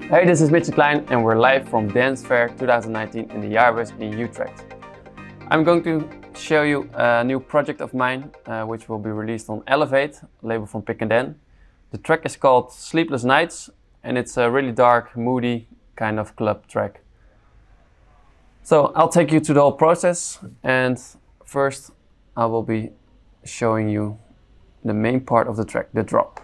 Hey, this is Mitch Klein and we're live from Dancefair 2019 in the Jaarbeurs in Utrecht. I'm going to show you a new project of mine which will be released on Elevate, label from Pick and Den. The track is called Sleepless Nights and it's a really dark, moody kind of club track. So I'll take you to the whole process, and first I will be showing you the main part of the track, the drop.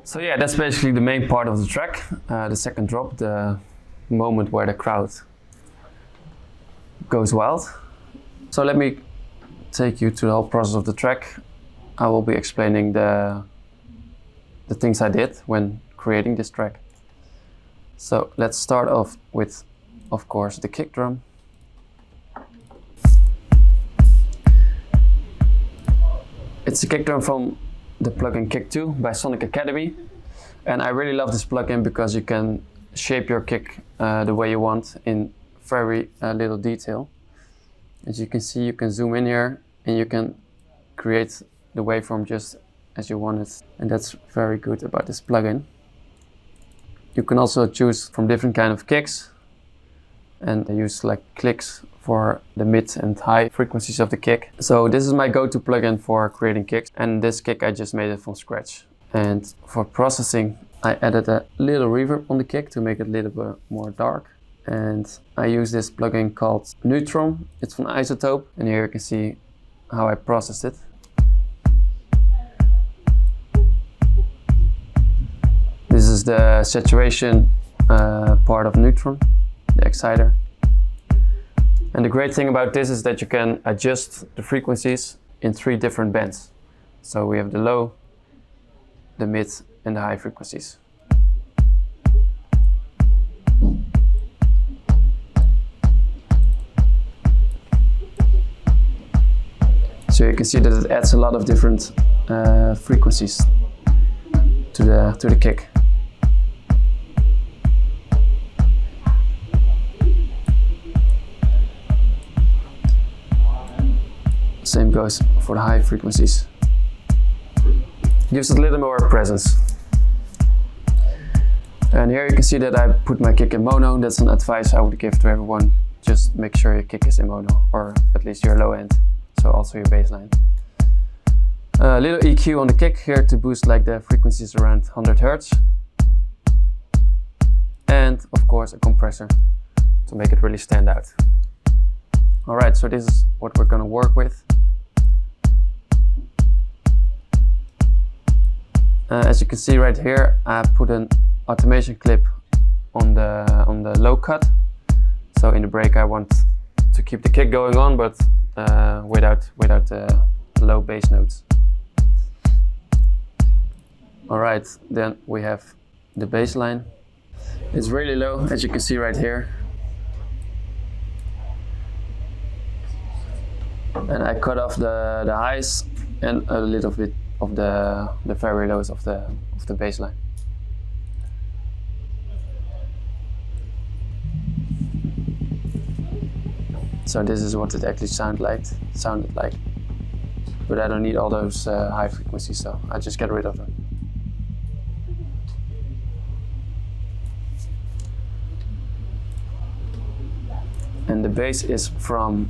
So yeah, that's basically the main part of the track, the second drop, the moment where the crowd goes wild. So let me take you to the whole process of the track. I will be explaining the things I did when creating this track. So let's start off with, of course, the kick drum. It's a kick drum from the plugin Kick 2 by Sonic Academy, and I really love this plugin because you can shape your kick the way you want in very little detail. As you can see, you can zoom in here and you can create the waveform just as you want it, and that's very good about this plugin. You can also choose from different kind of kicks and use like clicks for the mid and high frequencies of the kick. So this is my go-to plugin for creating kicks, and this kick I just made it from scratch. And for processing, I added a little reverb on the kick to make it a little bit more dark. And I use this plugin called Neutron. It's from Isotope, and here you can see how I processed it. This is the saturation part of Neutron, the exciter. And the great thing about this is that you can adjust the frequencies in 3 different bands. So we have the low, the mid and the high frequencies. So you can see that it adds a lot of different frequencies to the kick. Same goes for the high frequencies. Gives it a little more presence. And here you can see that I put my kick in mono. That's an advice I would give to everyone. Just make sure your kick is in mono, or at least your low end, so also your bass line. A little EQ on the kick here to boost like the frequencies around 100 Hz. And of course a compressor to make it really stand out. Alright, so this is what we're gonna work with. As you can see right here, I put an automation clip on the low cut. So in the break I want to keep the kick going on, but without the low bass notes. Alright, then we have the bass line. It's really low, as you can see right here. And I cut off the highs and a little bit of the very lows of the bass line. So this is what it actually sounded like. But I don't need all those high frequencies, so I just get rid of them. And the bass is from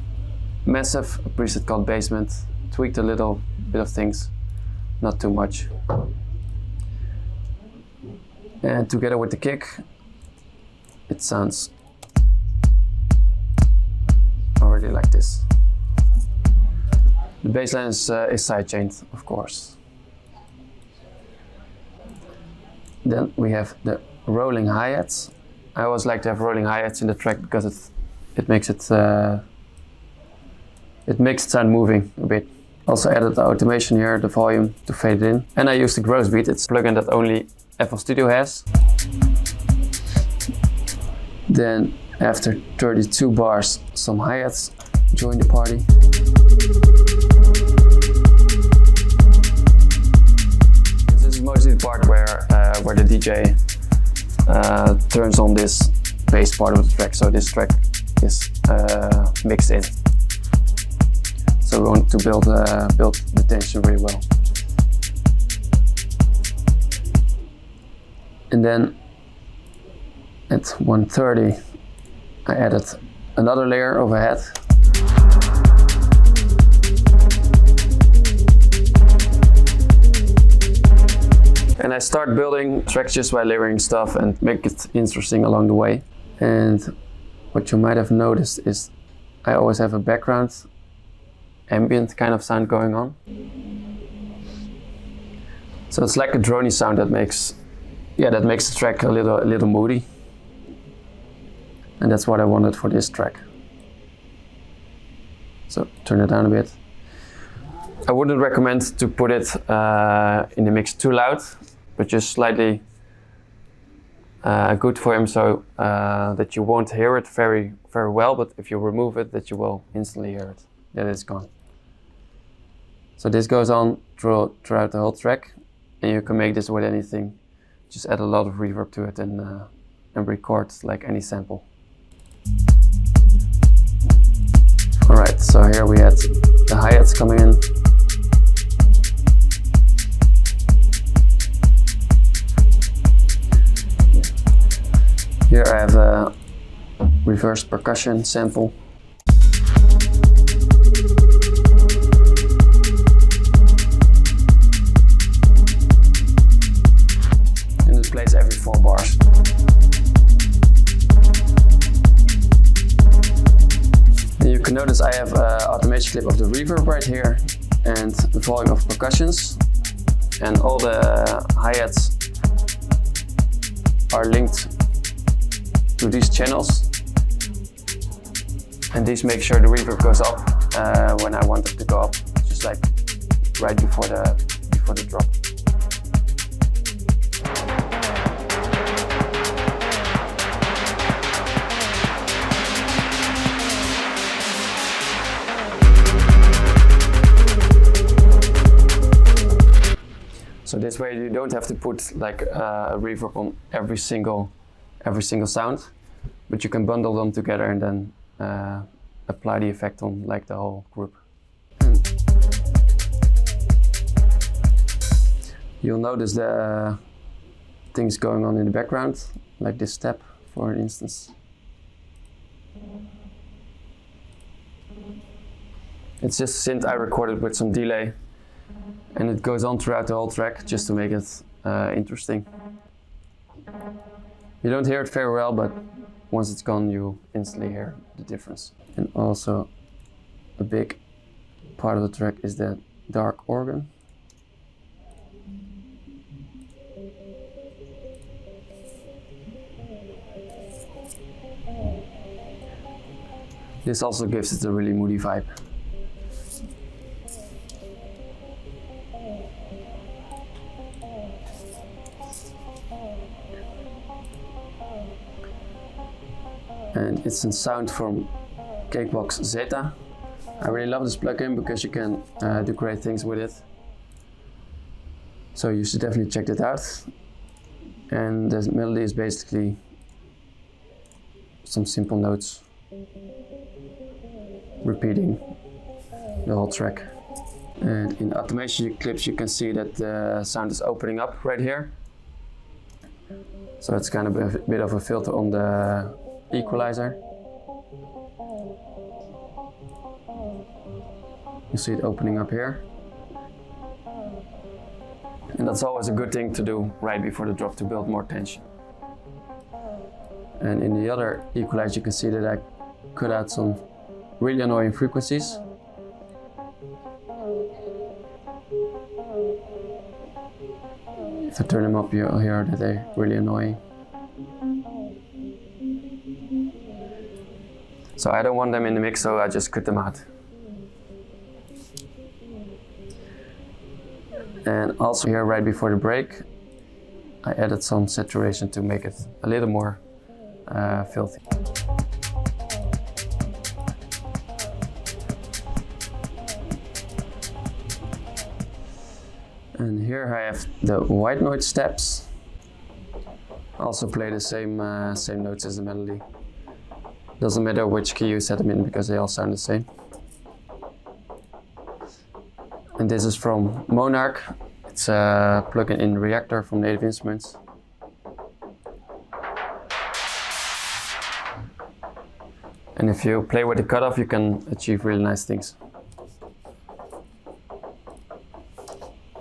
Massive, a preset called Basement. Tweaked a little bit of things. not too much. And together with the kick, it sounds already like this. The bassline is sidechained, of course. Then we have the rolling hi-hats. I always like to have rolling hi-hats in the track because it makes it sound moving a bit. Also added the automation here, the volume to fade it in. And I use the Gross Beat. It's a plugin that only FL Studio has. Then after 32 bars, some hi-hats join the party. This is mostly the part where the DJ turns on this bass part of the track, so this track is mixed in. So we want to build the tension really well. And then at 1:30 I added another layer overhead. And I start building tracks just by layering stuff and make it interesting along the way. And what you might have noticed is I always have a background ambient kind of sound going on. So it's like a droney sound that makes the track a little moody. And that's what I wanted for this track. So turn it down a bit. I wouldn't recommend to put it in the mix too loud, but just slightly good for him, so that you won't hear it very well, but if you remove it, that you will instantly hear it, that it's gone. So this goes on throughout the whole track, and you can make this with anything. Just add a lot of reverb to it and record like any sample. Alright, so here we had the hi-hats coming in. Here I have a reverse percussion sample. And it plays every 4 bars. And you can notice I have an automation clip of the reverb right here and the volume of percussions. And all the hi-hats are linked to these channels, and these make sure the reverb goes up when I want it to go up, just like right before the drop. So this way you don't have to put like a reverb on every single sound, but you can bundle them together and then apply the effect on like the whole group. You'll notice the things going on in the background, like this step, for instance. It's just a synth I recorded with some delay, and it goes on throughout the whole track just to make it interesting. You don't hear it very well, but once it's gone, you instantly hear the difference. And also, a big part of the track is the dark organ. This also gives it a really moody vibe. And it's a sound from Cakebox Zeta. I really love this plugin because you can do great things with it. So you should definitely check it out. And the melody is basically some simple notes repeating the whole track. And in automation clips you can see that the sound is opening up right here. So it's kind of a bit of a filter on the equalizer. You see it opening up here. And that's always a good thing to do right before the drop to build more tension. And in the other equalizer you can see that I cut out some really annoying frequencies. If I turn them up, you'll hear that they're really annoying. So I don't want them in the mix, so I just cut them out. And also here, right before the break, I added some saturation to make it a little more filthy. And here I have the white noise steps. Also play the same notes as the melody. Doesn't matter which key you set them in because they all sound the same. And this is from Monarch. It's a plug-in reactor from Native Instruments. And if you play with the cutoff, you can achieve really nice things.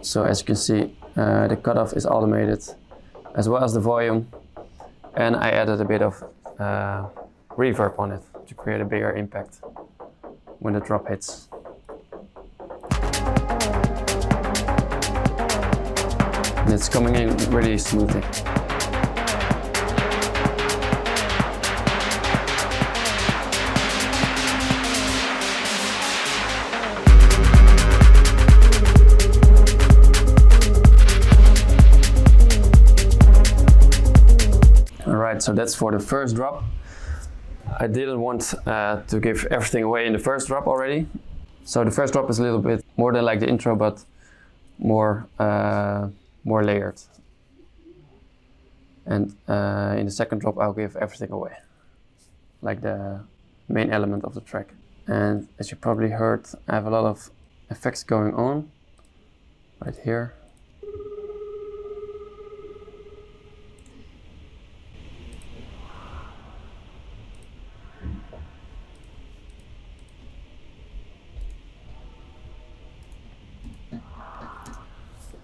So as you can see, the cutoff is automated, as well as the volume. And I added a bit of reverb on it to create a bigger impact when the drop hits. And it's coming in really smoothly. Alright, so that's for the first drop. I didn't want to give everything away in the first drop already. So the first drop is a little bit more than like the intro, but more layered. And in the second drop I'll give everything away, like the main element of the track. And as you probably heard, I have a lot of effects going on right here.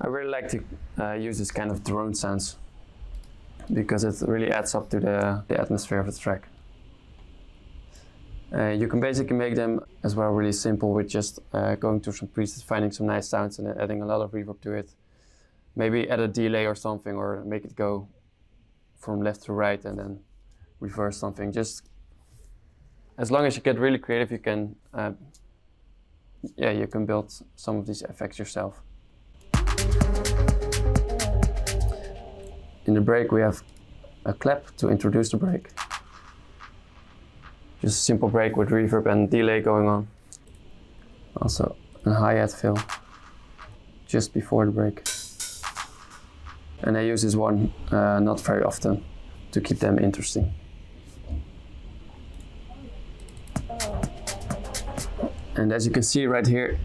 I really like to use this kind of drone sounds because it really adds up to the atmosphere of the track. You can basically make them as well really simple with just going to some presets, finding some nice sounds and adding a lot of reverb to it. Maybe add a delay or something, or make it go from left to right and then reverse something. Just as long as you get really creative, you can you can build some of these effects yourself. In the break we have a clap to introduce the break. Just a simple break with reverb and delay going on. Also a hi-hat fill just before the break. And I use this one not very often to keep them interesting. And as you can see right here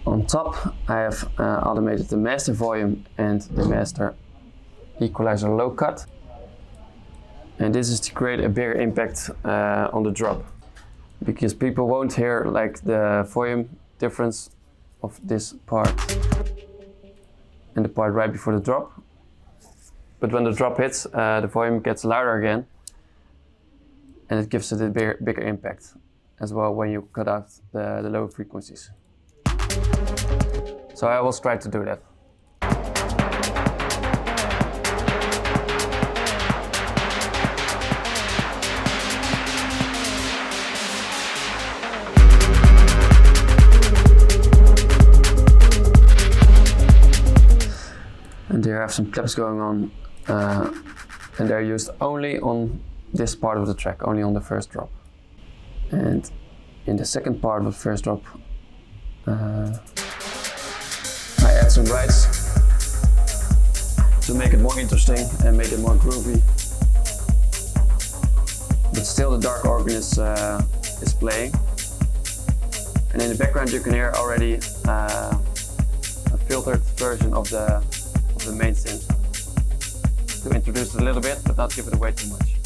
on top, I have automated the master volume and the master equalizer low cut. And this is to create a bigger impact on the drop, because people won't hear like the volume difference of this part and the part right before the drop. But when the drop hits, the volume gets louder again, and it gives it a bigger impact as well when you cut out the low frequencies. So I will try to do that. And there I have some claps going on, and they're used only on this part of the track, only on the first drop. And in the second part of the first drop, I add some rides to make it more interesting and make it more groovy. But still the dark organ is playing. And in the background you can hear already a filtered version of the main synth to introduce it a little bit, but not give it away too much.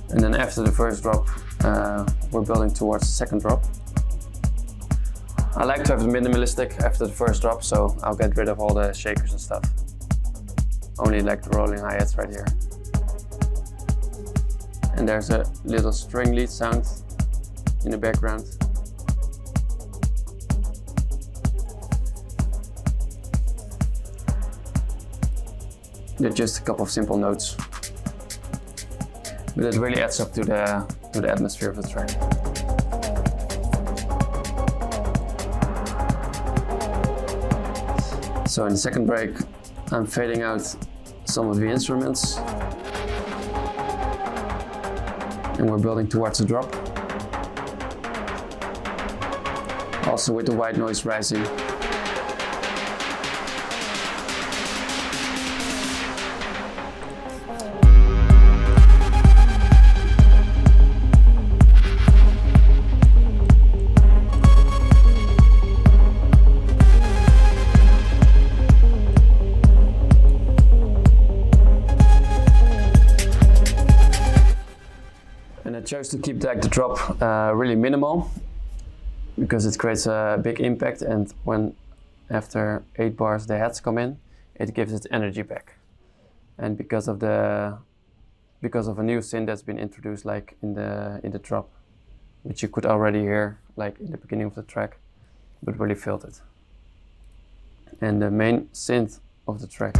And And then after the first drop, we're building towards the second drop. I like to have it minimalistic after the first drop, so I'll get rid of all the shakers and stuff. Only like the rolling hi-hats right here. And there's a little string lead sound in the background. They're just a couple of simple notes, but it really adds up to the atmosphere of the track. So in the second break, I'm fading out some of the instruments, and we're building towards the drop. Also with the white noise rising. And I chose to keep like the drop really minimal, because it creates a big impact, and when after 8 bars the hats come in, it gives its energy back. And because of a new synth that's been introduced like in the drop, which you could already hear like in the beginning of the track, but really felt it. And the main synth of the track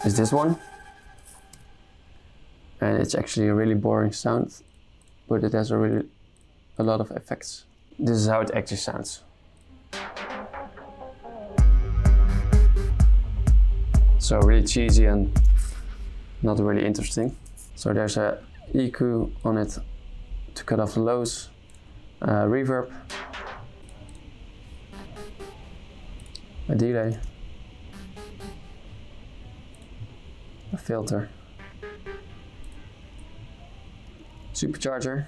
is this one. And it's actually a really boring sound, but it has a lot of effects. This is how it actually sounds. So really cheesy and not really interesting. So there's a EQ on it to cut off the lows, reverb, a delay, a filter, supercharger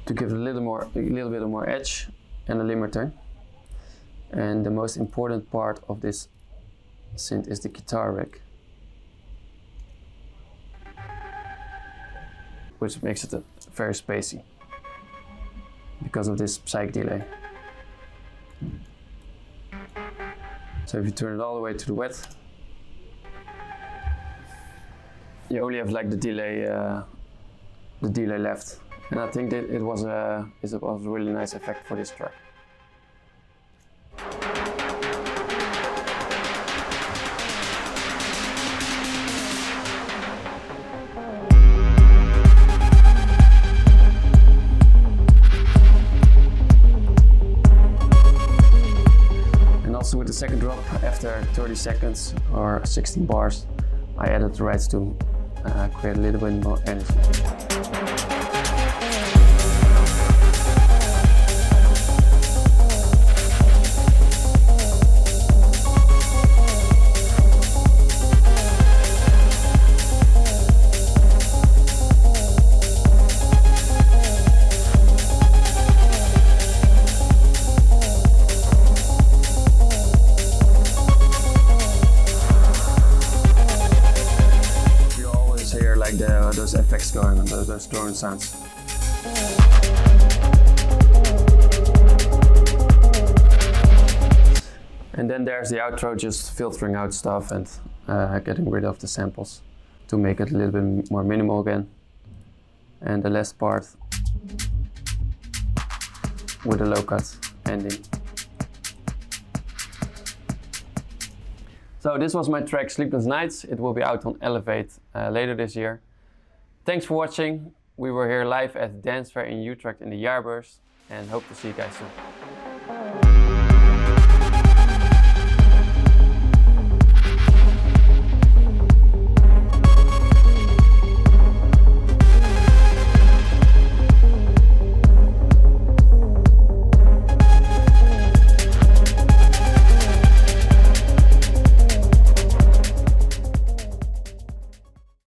to give it a little bit more edge, and a limiter. And the most important part of this synth is the guitar rig, which makes it very spacey because of this psych delay. So if you turn it all the way to the wet, you only have like the delay left, and I think that it was a really nice effect for this track. And also with the second drop, after 30 seconds or 16 bars, I added the rights to create a little bit more energy. Those effects going on, those drone sounds. And then there's the outro, just filtering out stuff and getting rid of the samples to make it a little bit more minimal again. And the last part with a low cut ending. So this was my track Sleepless Nights. It will be out on Elevate later this year. Thanks for watching. We were here live at Dancefair in Utrecht in the Jaarbeurs, and hope to see you guys soon.